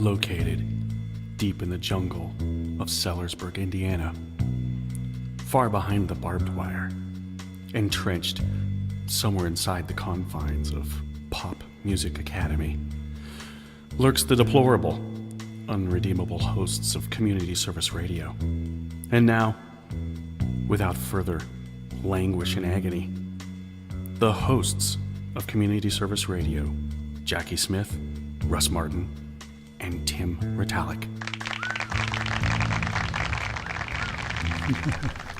located deep in the jungle of Sellersburg, Indiana, far behind the barbed wire, entrenched somewhere inside the confines of Pop Music Academy, lurks the deplorable, unredeemable hosts of Community Service Radio. And now, without further languish and agony, the hosts of Community Service Radio, Jackie Smith, Russ Martin, and Tim Ritalik.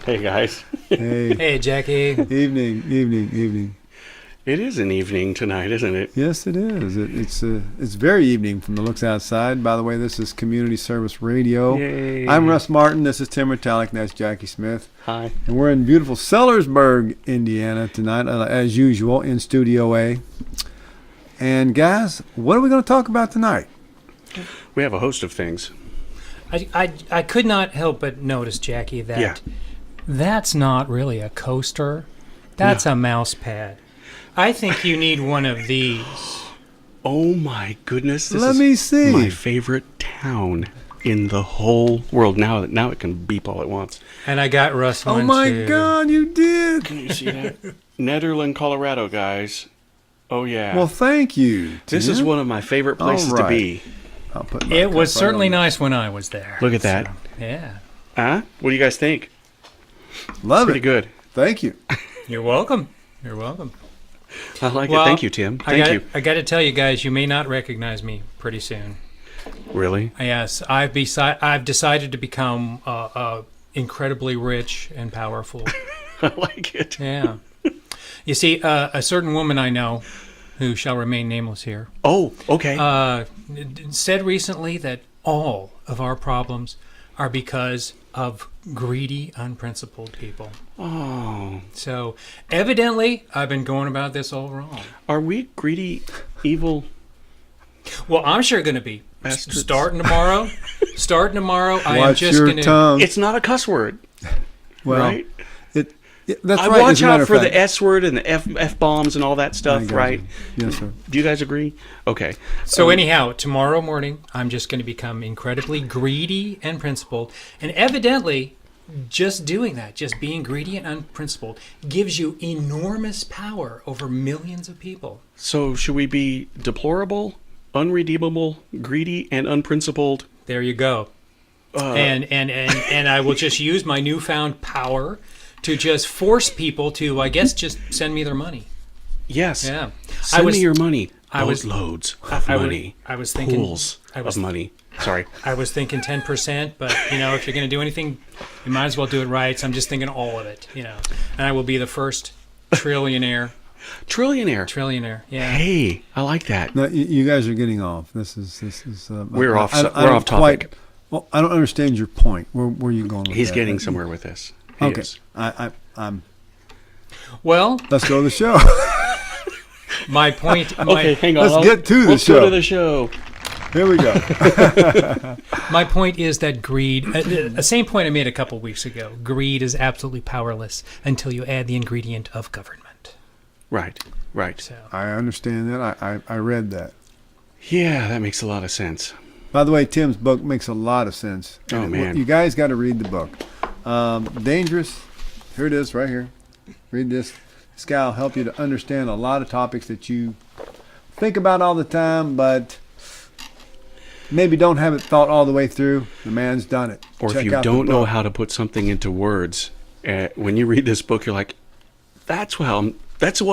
Hey, guys. Hey. Hey, Jackie. Evening. It is an evening tonight, isn't it? Yes, it is. It's very evening from the looks outside. By the way, this is Community Service Radio. Yay. I'm Russ Martin. This is Tim Ritalik, and that's Jackie Smith. Hi. And we're in beautiful Sellersburg, Indiana tonight, as usual, in Studio A. And guys, what are we going to talk about tonight? We have a host of things. I could not help but notice, Jackie, that that's not really a coaster. That's a mouse pad. I think you need one of these. Oh my goodness! This Let is me see. my favorite town in the whole world. Now it can beep all at once. And I got Russ one, Oh my too. God, you did! Can you see that? Nederland, Colorado, guys. Oh yeah. Well, thank you. This is one of my favorite places to be. I'll put my It cup was right certainly on nice when I was there. Look at that. So, yeah. Huh? What do you guys think? Love Pretty it. good. Thank you. You're welcome. You're welcome. I like Well, it. Thank you, Tim. Thank you. I got to tell you guys, you may not recognize me pretty soon. Really? Yes, I've decided to become incredibly rich and powerful. I like it. Yeah. You see, a certain woman I know, who shall remain nameless here, Oh, okay. said recently that all of our problems are because of greedy, unprincipled people. Oh. So, evidently, I've been going about this all wrong. Are we greedy, evil? Well, I'm sure going to be. Bastards. Starting tomorrow, I am Watch just your going to... tongue. It's not a cuss word, Well, right? That's I right. watch as a matter out of for fact. the S word and the F bombs and all that I stuff, got right? you. Yes, sir. Do you guys agree? Okay. So anyhow, tomorrow morning, I'm just going to become incredibly greedy and principled. And evidently, just doing that, just being greedy and unprincipled, gives you enormous power over millions of people. So should we be deplorable, unredeemable, greedy, and unprincipled? There you go. And I will just use my newfound power to just force people to, I guess, just send me their money. Yes. Yeah. Send me your money. I was- Loads of money. I was thinking... Pools of money. Sorry. I was thinking 10%, but, if you're going to do anything, you might as well do it right. So I'm just thinking all of it, And I will be the first trillionaire. Trillionaire. Yeah. Hey, I like that. No, you guys are getting off. This is. We're off. I We're don't off topic. Well, I don't understand your point. Where are you going with He's that? getting somewhere with this. He Okay. is. I'm. Well, Let's go to the show. my point. Okay, hang on. Let's get to the Let's show. go to the show. Here we go. My point is that greed. The same point I made a couple weeks ago. Greed is absolutely powerless until you add the ingredient of government. Right. So I understand that. I read that. Yeah, that makes a lot of sense. By the way, Tim's book makes a lot of sense. Oh, man. You guys got to read the book. Dangerous. Here it is, right here. Read this. This guy will help you to understand a lot of topics that you think about all the time, but maybe don't have it thought all the way through. The man's done it. Or Check if you out the don't know book. how to put something into words, when you read this book, you're like, that's what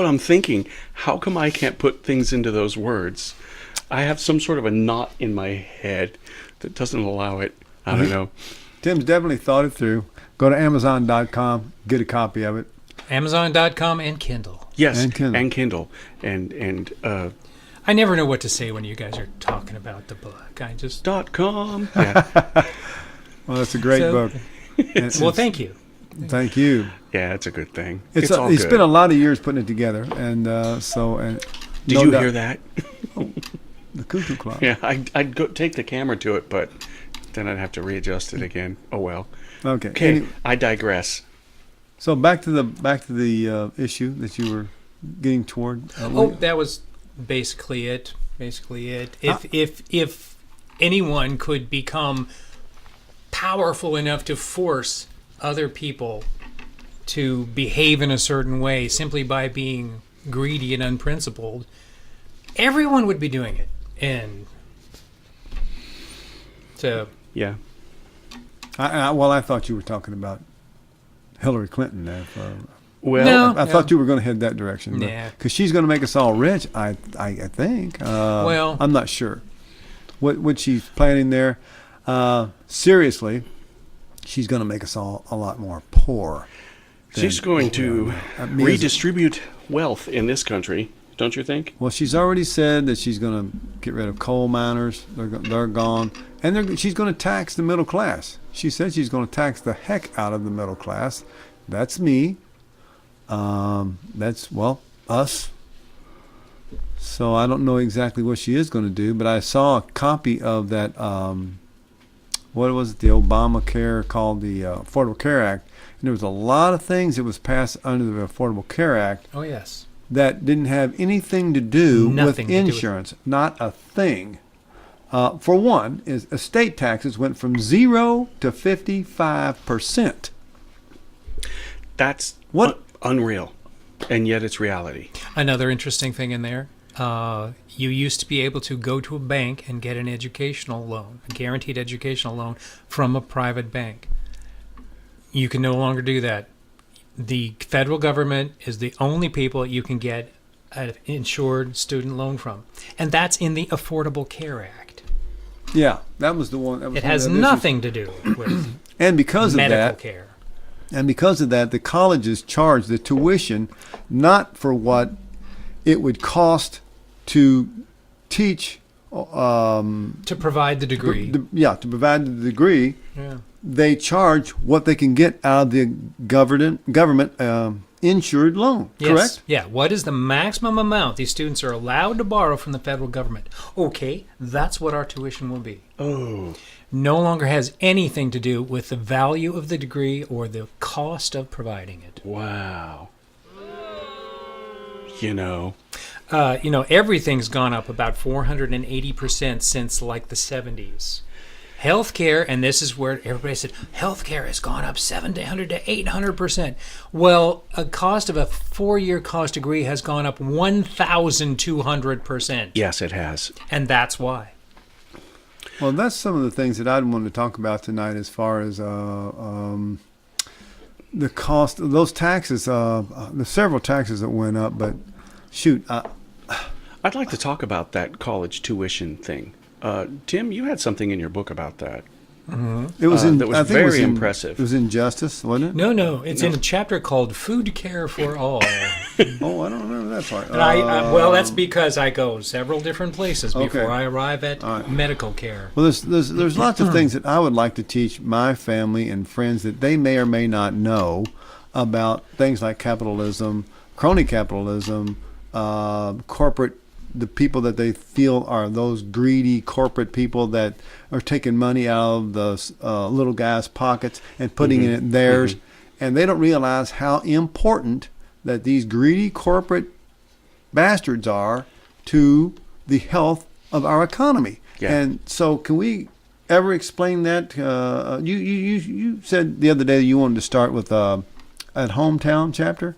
I'm thinking. How come I can't put things into those words? I have some sort of a knot in my head that doesn't allow it. I don't know. Tim's definitely thought it through. Go to Amazon.com, get a copy of it. Amazon.com and Kindle. Yes, And Kindle. And I never know what to say when you guys are talking about the book. I just... .com. Yeah. Well, that's a great book. Well, thank you. Thank you. Yeah, it's a good thing. He all good. spent a lot of years putting it together, and Did no you doubt- hear that? The Cuckoo Clock. Yeah, I'd go take the camera to it, but then I'd have to readjust it again. Oh well. Okay. Okay, I digress. So back to the issue that you were getting toward. That was basically it. If anyone could become powerful enough to force other people to behave in a certain way simply by being greedy and unprincipled, everyone would be doing it. And so, Yeah. I thought you were talking about Hillary Clinton there. Well, No. I thought you were going to head that direction. Yeah. Because she's going to make us all rich, I think. Well- I'm not sure what she's planning there. Seriously, she's going to make us all a lot more poor. she's going to redistribute wealth in this country, don't you think? Well, she's already said that she's going to get rid of coal miners. They're gone. And she's going to tax the middle class. She said she's going to tax the heck out of the middle class. That's me. That's, well, us. So I don't know exactly what she is going to do, but I saw a copy of that, what was it, the Obamacare called the Affordable Care Act. And there was a lot of things that was passed under the Affordable Care Act oh yes. that didn't have anything to do Nothing with to do with- insurance. Not a thing. For one, is estate taxes went from 0 to 55%. That's What? Unreal. And yet it's reality. Another interesting thing in there, you used to be able to go to a bank and get an educational loan, a guaranteed educational loan from a private bank. You can no longer do that. The federal government is the only people you can get an insured student loan from. And that's in the Affordable Care Act. Yeah, that was the one. That was It one has of the issues. nothing to do with And because of medical that, care. and because of that, the colleges charge the tuition not for what it would cost to teach. To provide the degree. To provide the degree. Yeah. They charge what they can get out of the government insured loan. Yes. Correct? Yeah. What is the maximum amount these students are allowed to borrow from the federal government? Okay, that's what our tuition will be. Oh. No longer has anything to do with the value of the degree or the cost of providing it. Wow. You know. Everything's gone up about 480% since like the 70s. Healthcare, and this is where everybody said, healthcare has gone up 700 to 800%. Well, a cost of a 4-year college degree has gone up 1,200%. Yes, it has. And that's why. Well, that's some of the things that I'd want to talk about tonight as far as the cost of those taxes. There's several taxes that went up, but shoot. I'd like to talk about that college tuition thing. Tim, you had something in your book about that. It was that was I think it was very in- impressive. It was in Justice, wasn't it? No, it's in a chapter called Food Care for All. Oh, I don't remember that part. And well, that's because I go several different places before Okay. I arrive at All right. medical care. Well, there's lots of things that I would like to teach my family and friends that they may or may not know about things like capitalism, crony capitalism, corporate. The people that they feel are those greedy corporate people that are taking money out of the little guy's pockets and putting it in theirs, and they don't realize how important that these greedy corporate bastards are to the health of our economy. Yeah. And so, can we ever explain that? You said the other day that you wanted to start with at hometown chapter,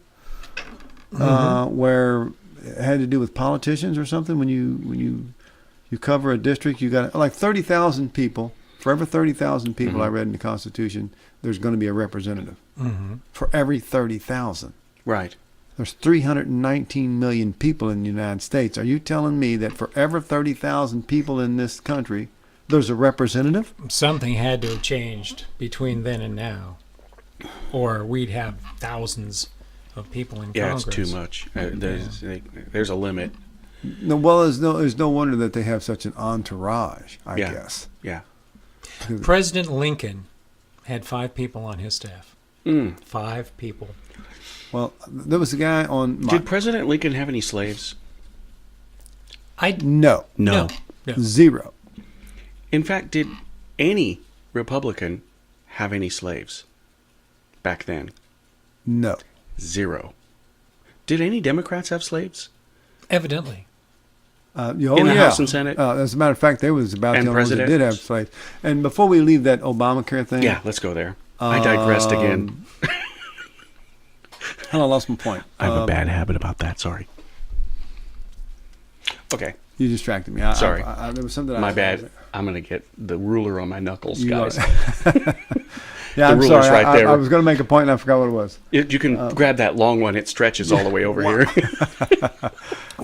where it had to do with politicians or something. When you cover a district, you got like 30,000 people. For every 30,000 people, I read in the Constitution, there's going to be a representative. For every 30,000. Right. There's 319 million people in the United States. Are you telling me that for every 30,000 people in this country, there's a representative? Something had to have changed between then and now, or we'd have thousands of people in Yeah, Congress. it's too much. There's a limit. No, well, there's no wonder that they have such an entourage, I Yeah. guess. Yeah. President Lincoln had 5 people on his staff. 5 people. Well, there was a guy on my... Did President Lincoln have any slaves? No. No. 0. In fact, did any Republican have any slaves back then? No. 0. Did any Democrats have slaves? Evidently. in the House and Senate? As a matter of fact, they was about And the only ones that president? did have slaves. And before we leave that Obamacare thing, Yeah, let's go there. I digressed again. I lost my point. I have a bad habit about that. Sorry. Okay, You distracted me. Sorry. There was something. my bad. I'm gonna get the ruler on my knuckles, You guys. Yeah, The I'm ruler's sorry. right there. I was going to make a point and I forgot what it was. You can grab that long one. It stretches all the way over here.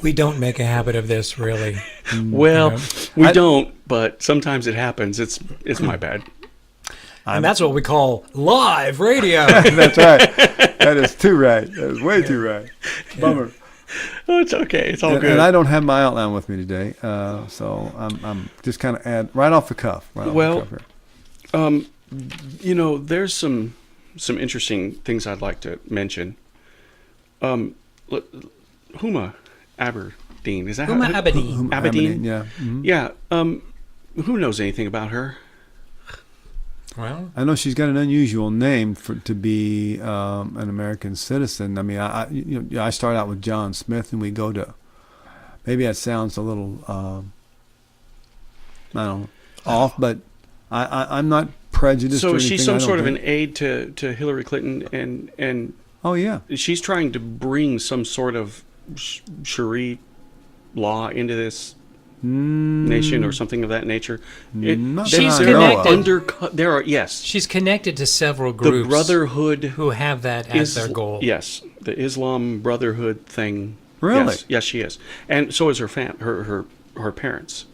We don't make a habit of this, really. Well, Yeah. we don't, but sometimes it happens. It's my bad. And that's what we call live radio. That's right. That is too right. That is way too right. Bummer. Oh, it's okay. It's all And, good. and I don't have my outline with me today, so I'm just kind of right off the cuff. Right off Well, the cuff here. There's some interesting things I'd like to mention. Huma Aberdeen, is that Huma how? Abedin. Aberdeen? Yeah. Mhm. Yeah. Who knows anything about her? Well, I know she's got an unusual name to be an American citizen. I mean, I start out with John Smith, and we go to. Maybe that sounds a little, I don't know, off, but I'm not prejudiced. So or is she anything, some I don't sort of think. an aide to Hillary Clinton, and Oh yeah. she's trying to bring some sort of Sharia law into this nation or something of that nature. Not She's that I know of. connected. Undercut. There are she's connected to several the groups Brotherhood who have that as their goal. Yes, the Islam Brotherhood thing. Really? Yes, she is, and so is her her parents.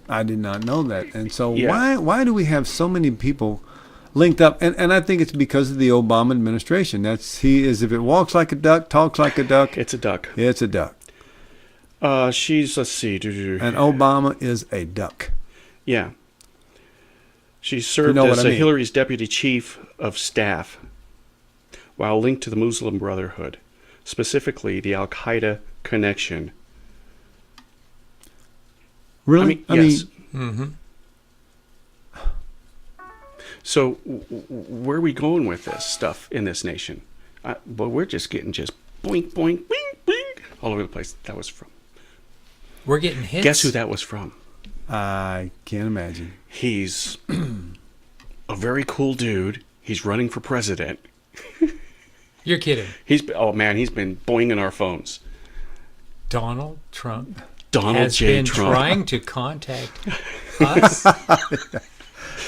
I did not know that. And so Yeah. why do we have so many people linked up? And I think it's because of the Obama administration. If it walks like a duck, talks like a duck, It's a duck. it's a duck. Let's see. And Obama is a duck. Yeah. She served know what as I mean. Hillary's deputy chief of staff while linked to the Muslim Brotherhood, specifically the Al Qaeda connection. Really? Yes. Mm-hmm. So, where are we going with this stuff in this nation? But we're just getting boink, boink, boink, boink, all over the place. That was from. We're getting hits. Guess who that was from? I can't imagine. He's a very cool dude. He's running for president. You're kidding. He's been boinging our phones. Donald Trump Donald has J. been Trump. trying to contact us.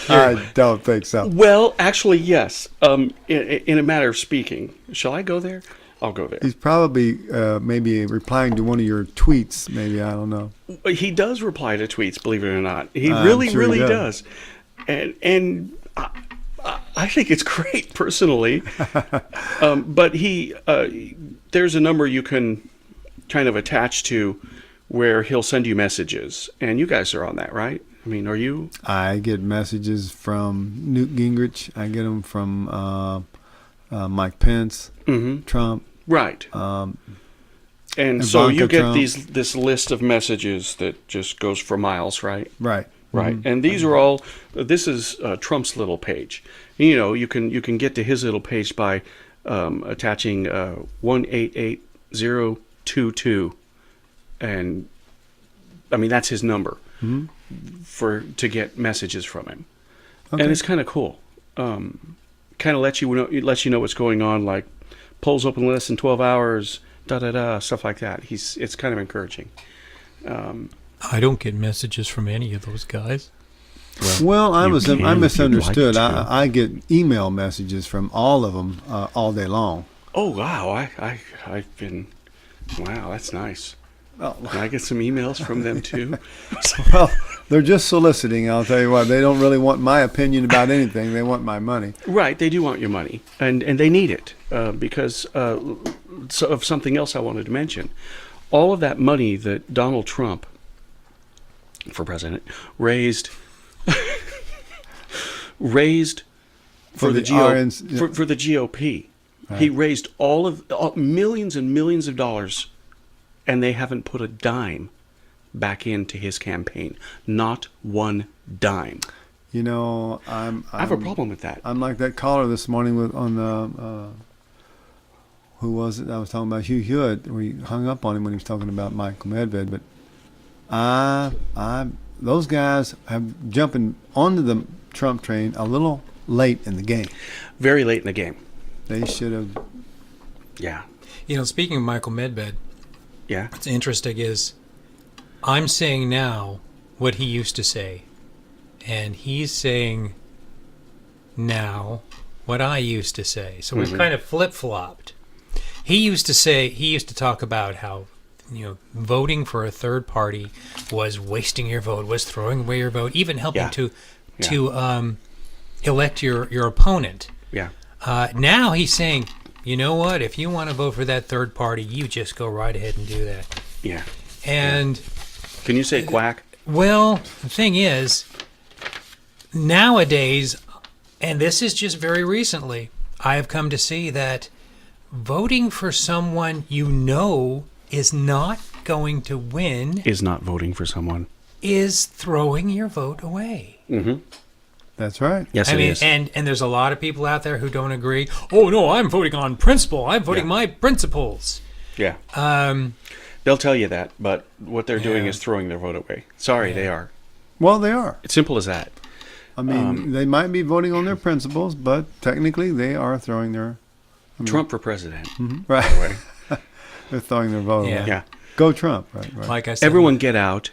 I don't think so. Well, actually, yes. In a matter of speaking, shall I go there? I'll go there. He's probably maybe replying to one of your tweets. Maybe, I don't know. He does reply to tweets, believe it or not. He I'm really, sure he really does. does. And I think it's great, personally. But there's a number you can kind of attach to where he'll send you messages. And you guys are on that, right? I mean, are you? I get messages from Newt Gingrich. I get them from Mike Pence, Trump. Right. And so Ivanka you get Trump. this list of messages that just goes for miles, right? Right. Right. And these are all. This is Trump's little page. You can get to his little page by attaching 188022, and I mean that's his number to get messages from him, Okay. and it's kind of cool. Kind of lets you know what's going on, like polls open in less than 12 hours, stuff like that. It's kind of encouraging. I don't get messages from any of those guys. Well, I you was can I if misunderstood. you'd like to. I get email messages from all of them all day long. Oh wow, I've been. Wow, that's nice. Oh. Can I get some emails from them too? Well, they're just soliciting. I'll tell you what. They don't really want my opinion about anything. They want my money. Right, they do want your money, and they need it because of something else I wanted to mention. All of that money that Donald Trump, for president, raised for the GOP. Right. He raised millions and millions of dollars, and they haven't put a dime back into his campaign. Not one dime. You know, I have a problem with that. I'm like that caller this morning on the who was it? I was talking about Hugh Hewitt. We hung up on him when he was talking about Michael Medved, but Those guys have jumping onto the Trump train a little late in the game. Very late in the game. They should have. Yeah. Speaking of Michael Medved, Yeah. what's interesting is I'm saying now what he used to say, and he's saying now what I used to say. So we've kind of flip-flopped. He used to talk about how, voting for a third party was wasting your vote, was throwing away your vote, even helping Yeah. to elect your opponent. Yeah. Now he's saying, you know what? If you want to vote for that third party, you just go right ahead and do that. Yeah. And Can you say quack? well, the thing is, nowadays, and this is just very recently, I have come to see that voting for someone is not going to win Is not voting for someone. is throwing your vote away. Mm-hmm. That's right. Yes, it is. and there's a lot of people out there who don't agree. Oh no, I'm voting on principle. I'm voting my principles. Yeah. They'll tell you that, but what they're doing is throwing their vote away. Sorry, they are. Well, they are. It's simple as that. I mean, they might be voting on their principles, but technically they are throwing their Trump for president, right. by the way. They're throwing their vote Yeah. away. Yeah. Go Trump. Right. Like I said, Everyone get out,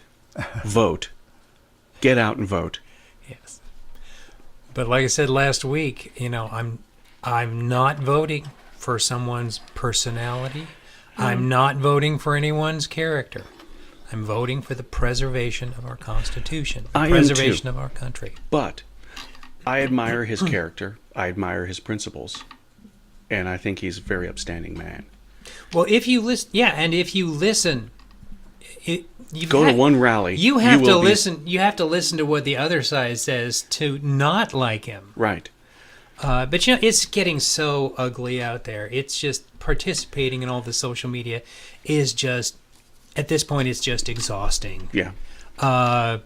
vote. Get out and vote. Yes. But like I said last week, I'm not voting for someone's personality. I'm not voting for anyone's character. I'm voting for the preservation of our Constitution, the I am preservation too. of our country. But I admire his character. I admire his principles. And I think he's a very upstanding man. Well, if you listen, and if you listen, Go to one rally. You have to will be- listen. You have to listen to what the other side says to not like him. Right. But it's getting so ugly out there. It's just participating in all the social media is just, at this point, it's just exhausting. Yeah. About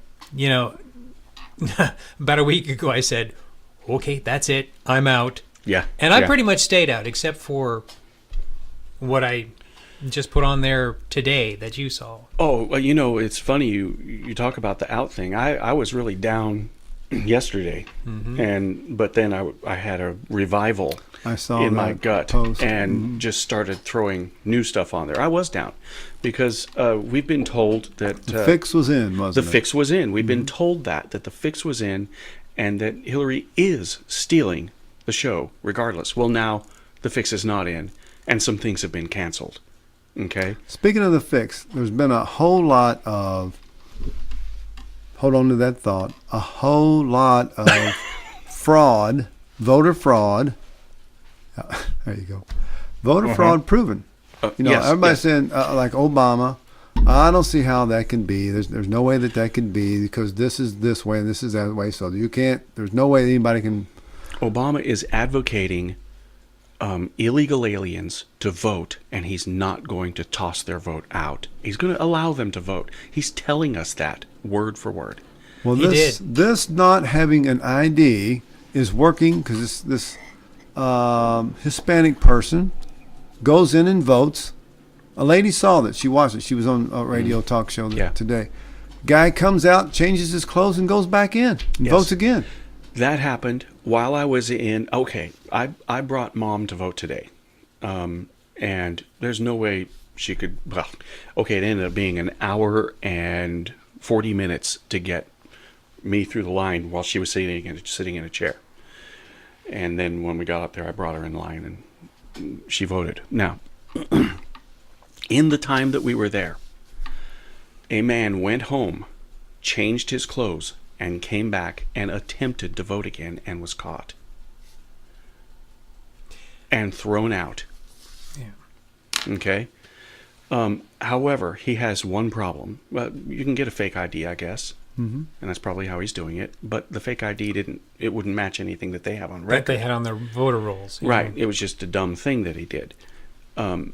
a week ago, I said, "Okay, that's it. I'm out." Yeah. And I yeah. pretty much stayed out, except for what I just put on there today that you saw. Oh, well, it's funny you talk about the out thing. I was really down yesterday, but then I had a revival I saw in my that gut post. and just started throwing new stuff on there. I was down because we've been told that The fix was in, wasn't the it? fix was in. We've been told that the fix was in, and that Hillary is stealing the show regardless. Well, now the fix is not in, and some things have been canceled. Okay. Speaking of the fix, there's been a whole lot of, hold on to that thought, a whole lot of fraud, voter fraud. There you go. Voter fraud proven. Yes, Everybody's yes. saying, like Obama, I don't see how that can be. There's no way that can be because this is this way and this is that way. So there's no way anybody can. Obama is advocating illegal aliens to vote, and he's not going to toss their vote out. He's going to allow them to vote. He's telling us that word for word. Well, He this not having an ID is working because this Hispanic person goes in and votes. A lady saw that. She watched it. She was on a radio talk show today. Guy comes out, changes his clothes, and goes back in and Yes. votes again. That happened while I was in. Okay, I brought Mom to vote today, and there's no way she could. Well, okay, it ended up being an hour and 40 minutes to get me through the line while she was sitting in a chair. And then when we got up there, I brought her in line, and she voted. Now, in the time that we were there, a man went home, changed his clothes, and came back and attempted to vote again and was caught and thrown out. Yeah. Okay. However, he has one problem. Well, you can get a fake ID, I guess, and that's probably how he's doing it. But the fake ID wouldn't match anything that they have on That record. they had on their voter rolls. you Right. know. It was just a dumb thing that he did. So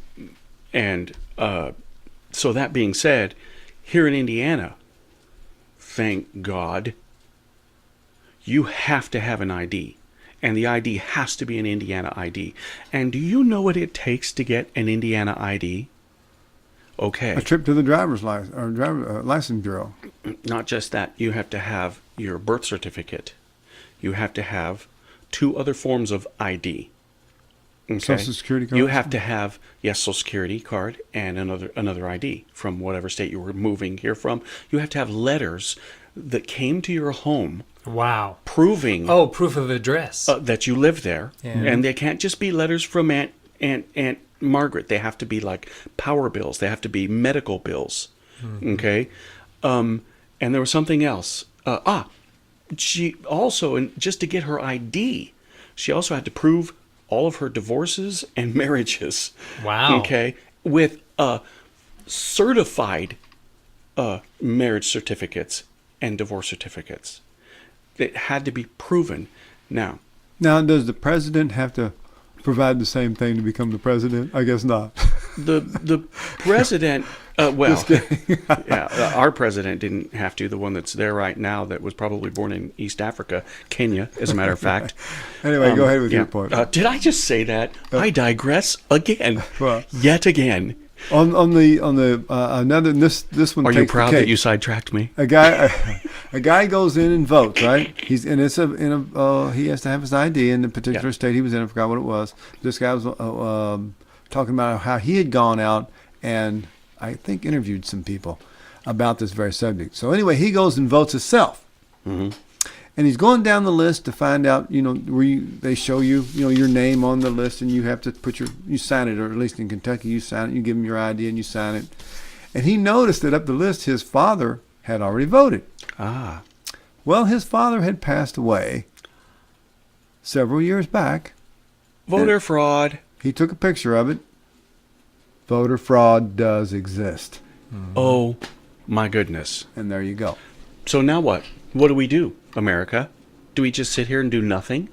that being said, here in Indiana, thank God, you have to have an ID. And the ID has to be an Indiana ID. And do you know what it takes to get an Indiana ID? Okay. A trip to the driver's license or license bureau. Not just that, you have to have your birth certificate. You have to have 2 other forms of ID. Okay? Social Security card? You have to have, yes, Social Security card and another ID from whatever state you were moving here from. You have to have letters that came to your home Wow. proving Proof of address. that you live there. Yeah. And they can't just be letters from Aunt Margaret. They have to be like power bills. They have to be medical bills. Okay? And there was something else. She also, and just to get her ID, she also had to prove all of her divorces and marriages. Wow. Okay? With certified marriage certificates and divorce certificates. It had to be proven. Now, Does the president have to provide the same thing to become the president? I guess not. the president, our president didn't have to. The one that's there right now, that was probably born in East Africa, Kenya, as a matter of fact. Anyway, go ahead with your point. Did I just say that? I digress again, Well, yet again. on the another this one. Are takes you the proud cake. that you sidetracked me? A guy goes in and votes, right? He has to have his ID in the particular state he was in. I forgot what it was. This guy was talking about how he had gone out and I think interviewed some people about this very subject. So anyway, he goes and votes himself, and he's going down the list to find out, where they show you, your name on the list, and you have to you sign it, or at least in Kentucky, you sign it. You give him your ID and you sign it. And he noticed that up the list, his father had already voted. Ah. Well, his father had passed away several years back. Voter fraud. He took a picture of it. Voter fraud does exist. Oh, my goodness. And there you go. So now what? What do we do, America? Do we just sit here and do nothing?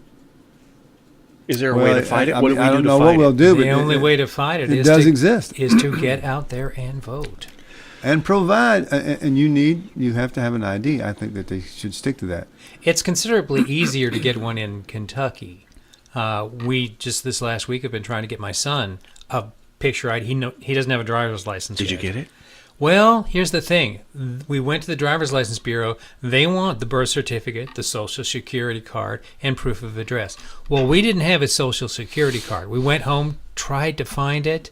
Is there a way to fight it? What do we do to fight it? I don't know what we'll do, but The only way to fight it it is does exist. is to get out there and vote. And provide, and you have to have an ID. I think that they should stick to that. It's considerably easier to get one in Kentucky. We just this last week have been trying to get my son a picture ID. He doesn't have a driver's license Did you yet. get it? Well, here's the thing. We went to the driver's license bureau. They want the birth certificate, the social security card, and proof of address. Well, we didn't have his social security card. We went home, tried to find it,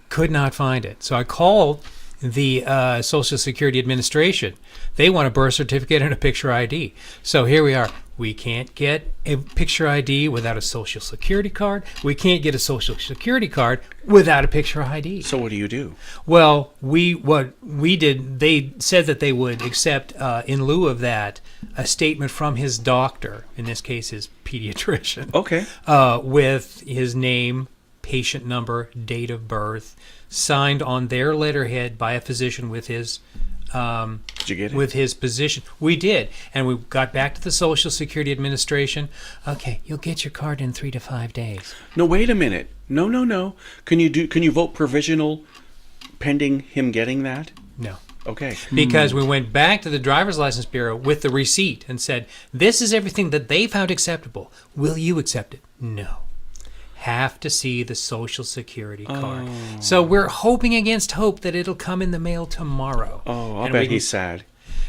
could not find it. So I called the Social Security Administration. They want a birth certificate and a picture ID. So here we are. We can't get a picture ID without a Social Security card. We can't get a Social Security card without a picture ID. So what do you do? Well, what we did, they said that they would accept, in lieu of that, a statement from his doctor, in this case his pediatrician, Okay. with his name, patient number, date of birth, signed on their letterhead by a physician with his Did you get it? with his position. We did, and we got back to the Social Security Administration. Okay, you'll get your card in 3 to 5 days. No, wait a minute. No. Can you vote provisional pending him getting that? No. Okay. Because we went back to the driver's license bureau with the receipt and said, this is everything that they found acceptable. Will you accept it? No. Have to see the Social Security card. So we're hoping against hope that it'll come in the mail tomorrow. Oh, I'll And bet we can- he's sad.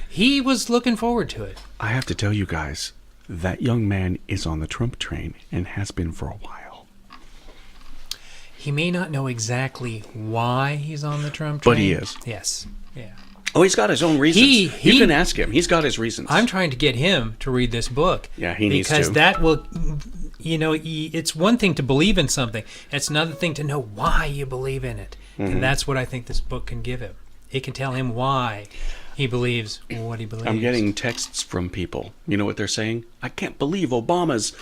He was looking forward to it. I have to tell you guys, that young man is on the Trump train and has been for a while. He may not know exactly why he's on the Trump train. But he is. Yes. Yeah. Oh, he's got his own reasons. He- You can ask him. He's got his reasons. I'm trying to get him to read this book. Yeah, he needs because to. that will, it's one thing to believe in something. It's another thing to know why you believe in it. Mm-hmm. And that's what I think this book can give him. It can tell him why he believes what he believes. I'm getting texts from people. You know what they're saying? I can't believe Obama's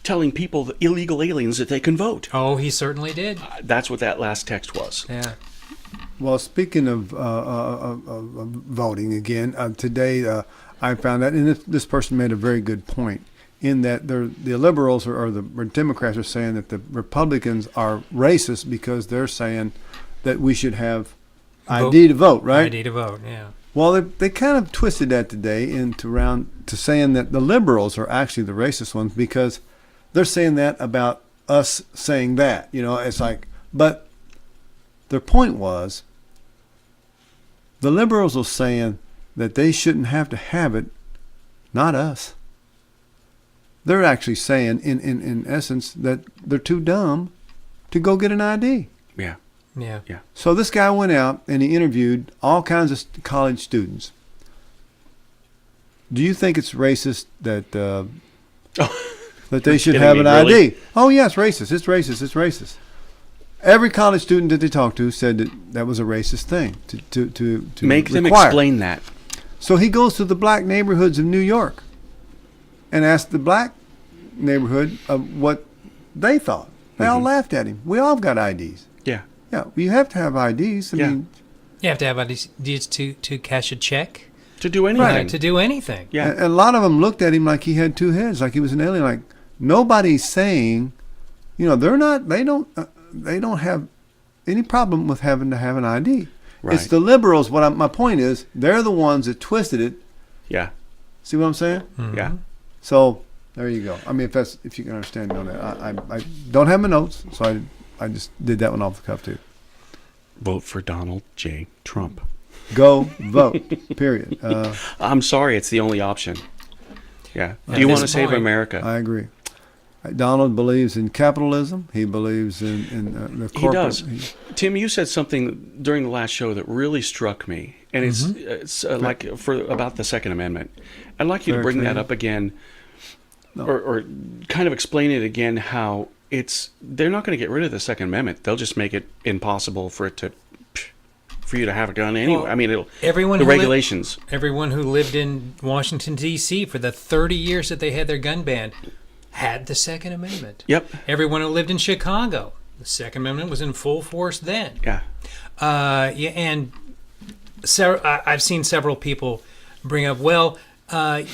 telling people, the illegal aliens, that they can vote. Oh, he certainly did. That's what that last text was. Yeah. Well, speaking of voting again, today I found out, and this person made a very good point, in that the liberals or the Democrats are saying that the Republicans are racist because they're saying that we should have ID to vote, right? ID to vote, yeah. Well, they kind of twisted that today to saying that the liberals are actually the racist ones because they're saying that about us saying that. It's like, but their point was The liberals are saying that they shouldn't have to have it, not us. They're actually saying, in essence, that they're too dumb to go get an ID. Yeah. Yeah. So this guy went out and he interviewed all kinds of college students. Do you think it's racist that that they should have an really? ID? Oh, yeah, it's racist. It's racist. It's racist. Every college student that they talked to said that was a racist thing to Make them require. explain that. So he goes to the black neighborhoods of New York and asked the black neighborhood of what they thought. They all laughed at him. We all got IDs. Yeah. Yeah, you have to have IDs. I Yeah. mean, You have to have IDs to cash a check. To do anything. Right. To do anything. Yeah. and a lot of them looked at him like he had two heads, like he was an alien. Like nobody's saying, they don't have any problem with having to have an ID. Right. It's the liberals. My point is, they're the ones that twisted it. Yeah. See what I'm saying? Yeah. So there you go. I mean, if you can understand on that, I don't have my notes, so I just did that one off the cuff too. Vote for Donald J. Trump. Go vote. Period. I'm sorry, it's the only option. Yeah. At Do you want this to save point, America? I agree. Donald believes in capitalism. He believes in the corporate. He does. Tim, you said something during the last show that really struck me, and it's like for about the Second Amendment. I'd like you to Fair bring that trade. up again, No. or kind of explain it again. How they're not going to get rid of the Second Amendment. They'll just make it impossible for you to have a gun anyway. Well, I mean, everyone the who regulations. Everyone who lived in Washington, D.C. for the 30 years that they had their gun ban had the Second Amendment. Yep. Everyone who lived in Chicago, the Second Amendment was in full force then. Yeah. And I've seen several people bring up, well,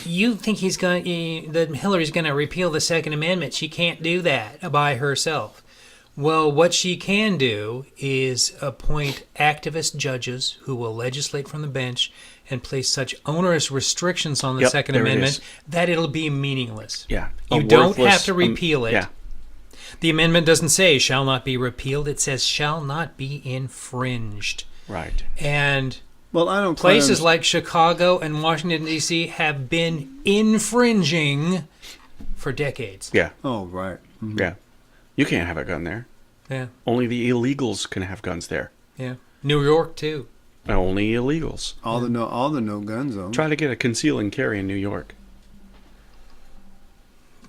you think that Hillary's going to repeal the Second Amendment. She can't do that by herself. Well, what she can do is appoint activist judges who will legislate from the bench and place such onerous restrictions on the Yep, Second there it Amendment is. that it'll be meaningless. Yeah. You A don't worthless, have to repeal it. Yeah. The amendment doesn't say shall not be repealed. It says shall not be infringed. Right. And Well, I don't. places like Chicago and Washington, D.C. have been infringing for decades. Yeah. Oh, right. Mhm. Yeah. You can't have a gun there. Yeah, Only the illegals can have guns there. yeah. New York, too. Only illegals. All the no gun zones. Try to get a conceal and carry in New York.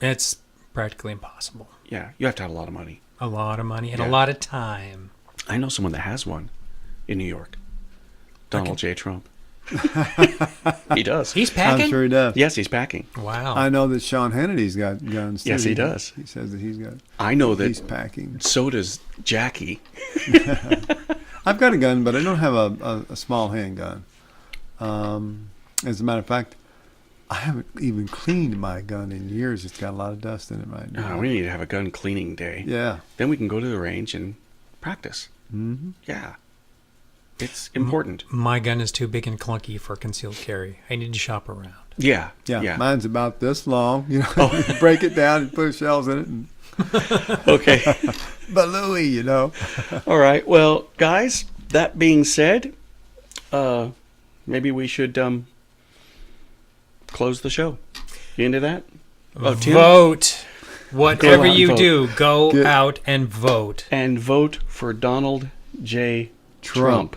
It's practically impossible. Yeah, you have to have a lot of money. A lot of money and Yeah. a lot of time. I know someone that has one in New York. Donald J. Trump. He does. He's packing? I'm sure he does. Yes, he's packing. Wow. I know that Sean Hannity's got guns too. Yes, he does. He says that he's got. I know He's that. packing. So does Jackie. I've got a gun, but I don't have a small handgun. As a matter of fact, I haven't even cleaned my gun in years. It's got a lot of dust in it right now. Oh, we need to have a gun cleaning day. Yeah. Then we can go to the range and practice. Mm-hmm. Yeah. It's important. My gun is too big and clunky for concealed carry. I need to shop around. Yeah. Yeah. Yeah. Mine's about this long. You break it down and put shells in it. And Okay. but Louis, All right. Well, guys, that being said, maybe we should close the show. You into that? Oh, Tim? Vote. Whatever Go out you and do, go Get- out and vote. And vote for Donald J. Trump.